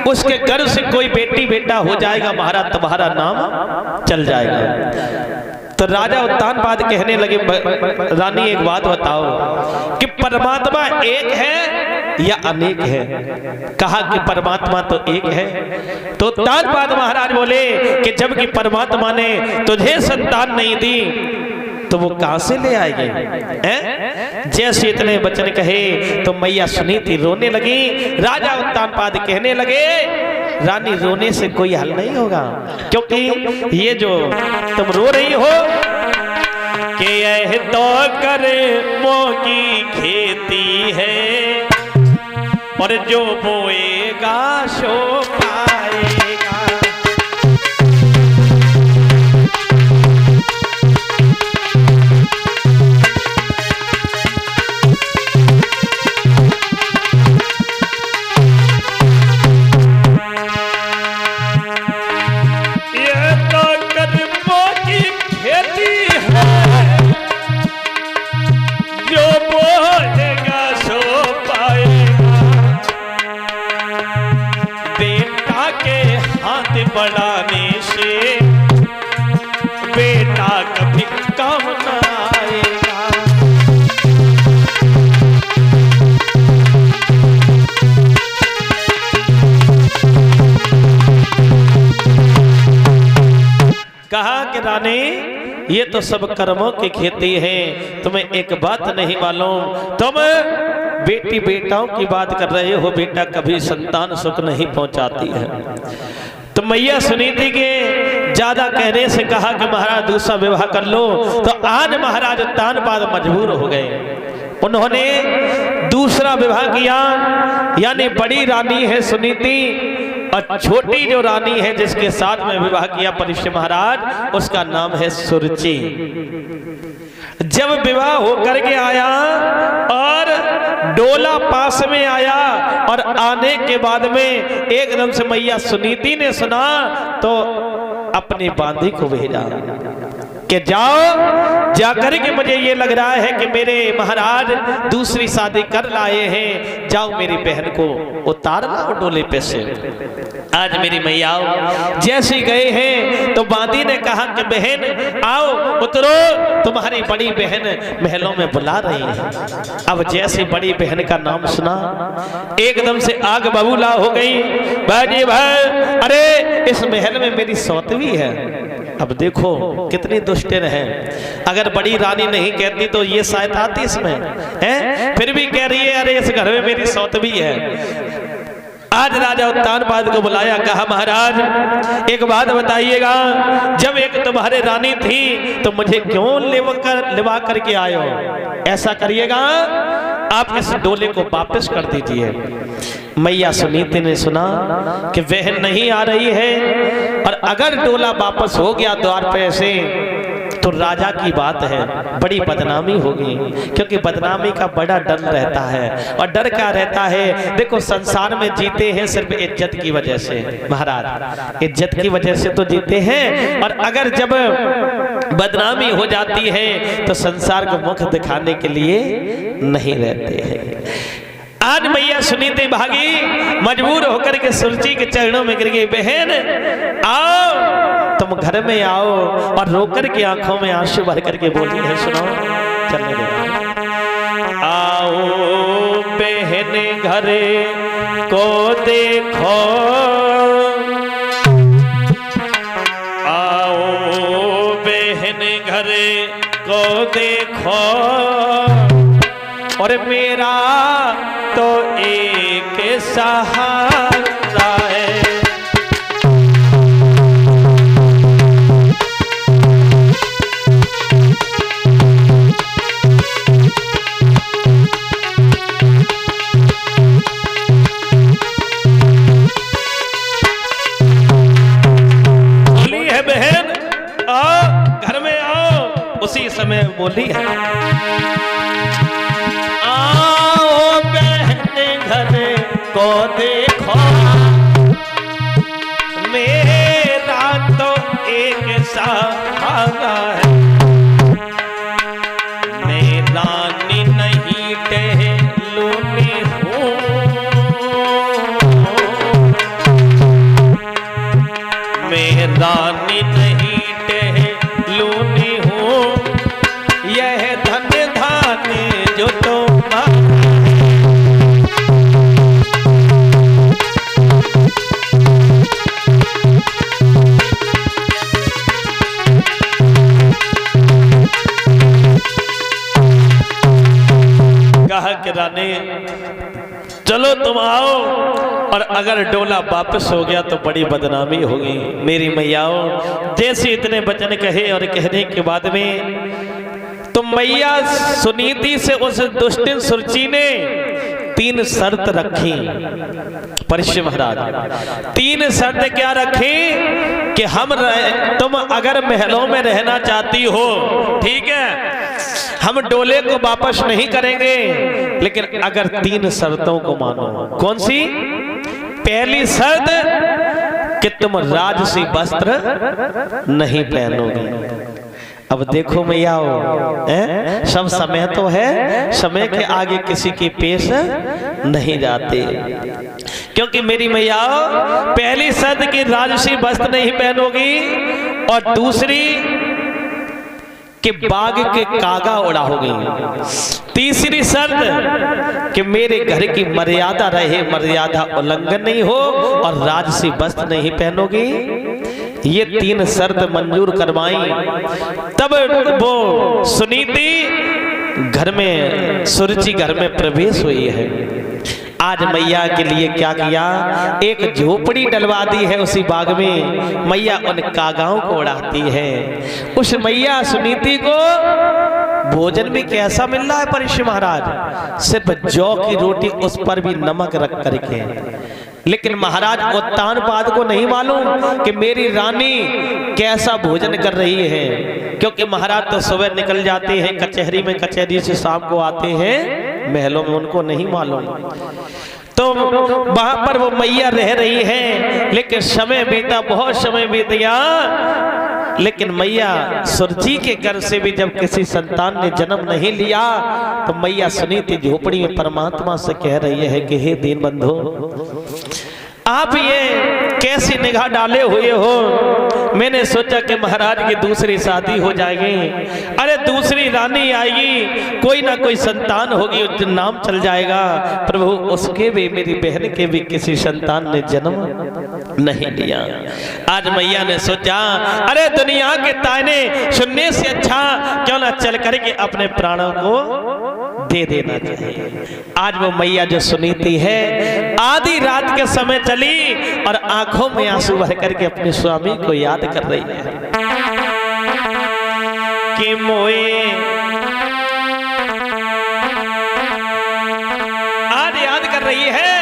उसके घर से कोई बेटी बेटा हो जाएगा महाराज, तुम्हारा नाम चल जाएगा। तो राजा उत्तानपाद कहने लगे, रानी एक बात बताओ कि परमात्मा एक है या अनेक है? कहा कि परमात्मा तो एक है। तो उत्तानपाद महाराज बोले कि जबकि परमात्मा ने तुझे संतान नहीं दी तो वो कहां से ले आएंगे? जैसे इतने वचन कहे तो मैया सुनीति रोने लगी। राजा उत्तानपाद कहने लगे, रानी रोने से कोई हल नहीं होगा, क्योंकि ये जो तुम रो रही हो कि यह तो कर्मों की खेती है और जो बोएगा सो पाएगा। बढ़ाने से बेटा कभी काम न आएगा। कहा कि रानी ये तो सब कर्मों की खेती है, तुम्हें एक बात नहीं मालूम, तुम बेटी बेटाओं की बात कर रहे हो, बेटा कभी संतान सुख नहीं पहुंचाती है। तो मैया सुनीति के ज्यादा कहने से कहा कि महाराज दूसरा विवाह कर लो। तो आज महाराज उत्तानपाद मजबूर हो गए, उन्होंने दूसरा विवाह किया। यानी बड़ी रानी है सुनीति और छोटी जो रानी है जिसके साथ में विवाह किया परीक्षित महाराज, उसका नाम है सुरुचि। जब विवाह होकर के आया और डोला पास में आया और आने के बाद में एकदम से मैया सुनीति ने सुना तो अपनी बांधी को भेजा कि जाओ जाकर के मुझे ये लग रहा है कि मेरे महाराज दूसरी शादी कर लाए हैं, जाओ मेरी बहन को उतार लाओ डोले पे से। आज मेरी मैया जैसे गए हैं तो बांदी ने कहा कि बहन आओ उतरो, तुम्हारी बड़ी बहन महलों में बुला रही है। अब जैसे बड़ी बहन का नाम सुना एकदम से आग बबूला हो गई। बाजी भाई, अरे इस महल में मेरी सौतवी है। अब देखो कितनी दुष्टन है, अगर बड़ी रानी नहीं कहती तो ये शायद आती इसमें है, फिर भी कह रही है अरे इस घर में मेरी सौतवी है। आज राजा उत्तानपाद को बुलाया, कहा महाराज एक बात बताइएगा, जब एक तुम्हारे रानी थी तो मुझे क्यों लिवा करके आए हो? ऐसा करिएगा आप इस डोले को वापस कर दीजिए। मैया सुनीति ने सुना कि बहन नहीं आ रही है और अगर डोला वापस हो गया द्वार पे से तो राजा की बात है बड़ी बदनामी होगी, क्योंकि बदनामी का बड़ा डर रहता है। और डर क्या रहता है? देखो संसार में जीते हैं सिर्फ इज्जत की वजह से, महाराज इज्जत की वजह से तो जीते हैं, और अगर जब बदनामी हो जाती है तो संसार को मुख दिखाने के लिए नहीं रहते हैं। आज मैया सुनीति भागी, मजबूर होकर के सुरुचि के चरणों में गिर गई। बहन आओ, तुम घर में आओ, और रोकर के आंखों में आंसू भर करके बोली है, सुनो चलने दे। आओ बहन घरे को देखो, आओ बहन घरे को देखो, और मेरा तो एक सहारा है। बोली है बहन आओ घर में आओ, उसी समय बोली है को देखो, मेरा तो एक सहारा है। मैं रानी नहीं टहलूनी हूँ, रानी नहीं टहलूनी हूँ, यह धन धाने जो तुम्हारा। कहा कि रानी चलो तुम आओ, और अगर डोला वापस हो गया तो बड़ी बदनामी होगी। मेरी मैयाओं जैसे इतने वचन कहे और कहने के बाद में तो मैया सुनीति से उस दुष्टिन सुरची ने 3 शर्त रखी। परीक्षित महाराज 3 शर्त क्या रखी कि तुम अगर महलों में रहना चाहती हो, ठीक है, हम डोले को वापस नहीं करेंगे, लेकिन अगर 3 शर्तों को मानो। कौन सी? पहली शर्त कि तुम राजसी वस्त्र नहीं पहनोगे। अब देखो मैयाओ, सब समय तो है, समय के आगे किसी की पेश नहीं जाते। क्योंकि मेरी मैयाओ पहली शर्त कि राजसी वस्त्र नहीं पहनोगी, और दूसरी कि बाग के कागा उड़ाओगी। तीसरी शर्त कि मेरे घर की मर्यादा रहे, मर्यादा उल्लंघन नहीं हो, और राजसी वस्त्र नहीं पहनोगी। ये 3 शर्त मंजूर करवाई। तब वो सुनीति घर में, सुरुचि घर में प्रवेश हुई है। आज मैया के लिए क्या किया, एक झोपड़ी डलवा दी है उसी बाग में। मैया उन कागाओं को उड़ाती है। उस मैया सुनीति को भोजन में कैसा मिल रहा है परीक्षित महाराज? सिर्फ जौ की रोटी, उस पर भी नमक रख करके। लेकिन महाराज उत्तानपाद को नहीं मालूम कि मेरी रानी कैसा भोजन कर रही है, क्योंकि महाराज तो सुबह निकल जाते हैं कचहरी में, कचहरी से शाम को आते हैं महलों में, उनको नहीं मालूम। तो वहां पर वो मैया रह रही है, लेकिन समय बीता, बहुत समय बीत गया, लेकिन मैया सुरजी के घर से भी जब किसी संतान ने जन्म नहीं लिया, तो मैया सुनीति झोपड़ी में परमात्मा से कह रही है कि हे दीनबंधु, आप ये कैसी निगाह डाले हुए हो? मैंने सोचा कि महाराज की दूसरी शादी हो जाएगी, अरे दूसरी रानी आएगी, कोई ना कोई संतान होगी, उसका नाम चल जाएगा। प्रभु उसके भी, मेरी बहन के भी किसी संतान ने जन्म नहीं लिया। आज मैया ने सोचा अरे दुनिया के ताने सुनने से अच्छा क्यों ना चल करके अपने प्राणों को दे देना चाहिए। आज वो मैया जो सुनीति है आधी रात के समय चली और आंखों में आंसू भर करके अपने स्वामी को याद कर रही है कि मोए आज याद कर रही है